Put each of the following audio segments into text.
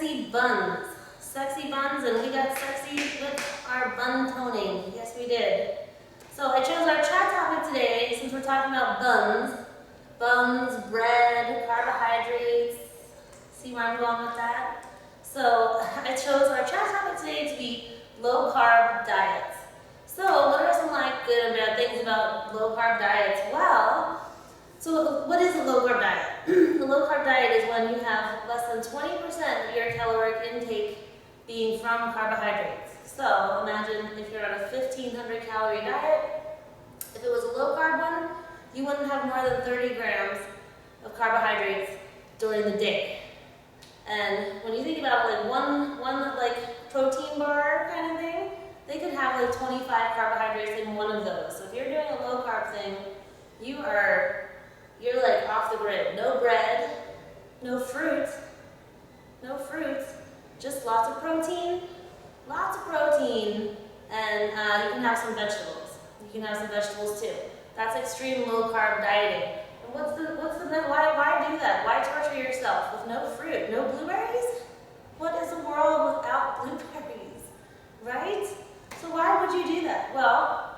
sexy buns. Sexy buns, and we got sexy with our bun toning. Yes, we did. So I chose our chat topic today since we're talking about buns. Buns, bread, carbohydrates. See where I'm going with that? So I chose our chat topic today to be low carb diets. So what are some good and bad things about low carb diets? Well, so what is a low carb diet? A low carb diet is when you have less than 20% of your caloric intake being from carbohydrates. So imagine if you're on a 1,500 calorie diet. If it was a low carb one, you wouldn't have more than 30 grams of carbohydrates during the day. And when you think about one protein bar kind of thing, they could have 25 carbohydrates in one of those. So if you're doing a low carb thing, you're off the grid. No bread, no fruit, just lots of protein, and you can have some vegetables. You can have some vegetables too. That's extreme low carb dieting. And why do that? Why torture yourself with no fruit, no blueberries? What is a world without blueberries, right? So why would you do that? Well,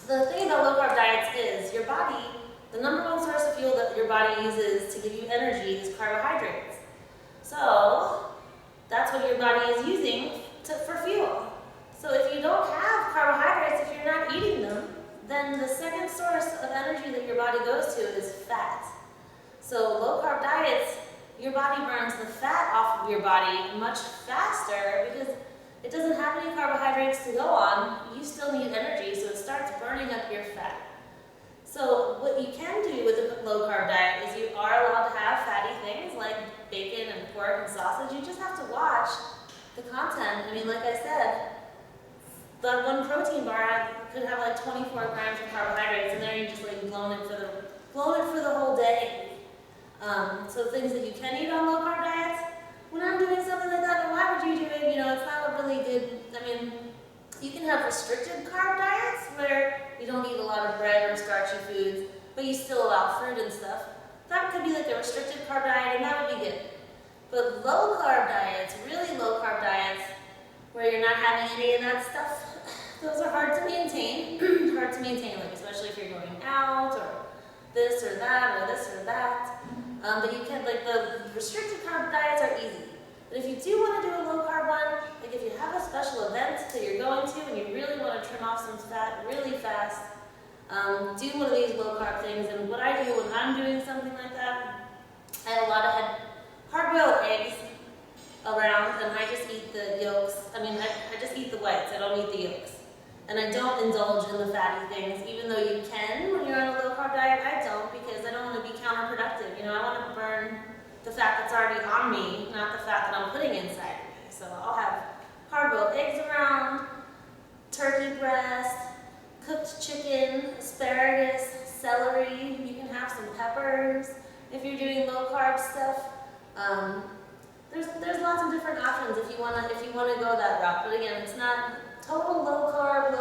the thing about low carb diets is your body, the number one source of fuel that your body uses to give you energy is carbohydrates. So that's what your body is using for fuel. So if you don't have carbohydrates, if you're not eating them, then the second source of energy that your body goes to is fat. So low carb diets, your body burns the fat off of your body much faster because it doesn't have any carbohydrates to go on. You still need energy, so it starts burning up your fat. So what you can do with a low carb diet is you are allowed to have fatty things like bacon and pork and sausage. You just have to watch the content. I mean, like I said, that one protein bar could have 24 grams of carbohydrates, and then you're just blown it for the whole day. So things that you can eat on low carb diets. When I'm doing something like that, why would you do it? It's not a really good. I mean, you can have restricted carb diets where you don't eat a lot of bread or starchy foods, but you still allow fruit and stuff. That could be a restricted carb diet, and that would be good. But low carb diets, really low carb diets, where you're not having any of that stuff, those are hard to maintain. Especially if you're going out or this or that or this or that. But you can, the restricted carb diets are easy. But if you do want to do a low carb one, if you have a special event that you're going to and you really want to trim off some fat really fast, do one of these low carb things. And what I do when I'm doing something like that, I have a lot of hard-boiled eggs around, and I just eat the yolks. I just eat the whites. I don't eat the yolks. And I don't indulge in the fatty things, even though you can when you're on a low carb diet. I don't, because I don't want to be counterproductive. I want to burn the fat that's already on me, not the fat that I'm putting inside of me. So I'll have hard-boiled eggs around, turkey breast, cooked chicken, asparagus, celery. You can have some peppers if you're doing low carb stuff. There's lots of different options if you wanna go that route. But again, it's not total low carb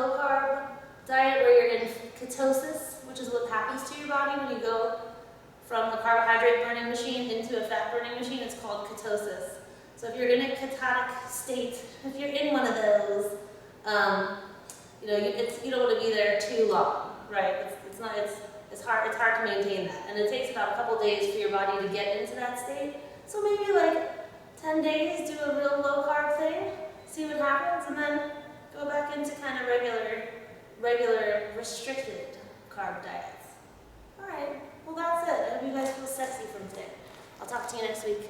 diet where you're in ketosis, which is what happens to your body when you go from a carbohydrate burning machine into a fat burning machine. It's called ketosis. So if you're in a ketonic state, if you're in one of those, you don't want to be there too long, right? It's hard to maintain that, and it takes about a couple days for your body to get into that state. So maybe 10 days, do a real low carb thing, see what happens, and then go back into kind of regular restricted carb diets. All right, well that's it. I hope you guys feel sexy from today. I'll talk to you next week.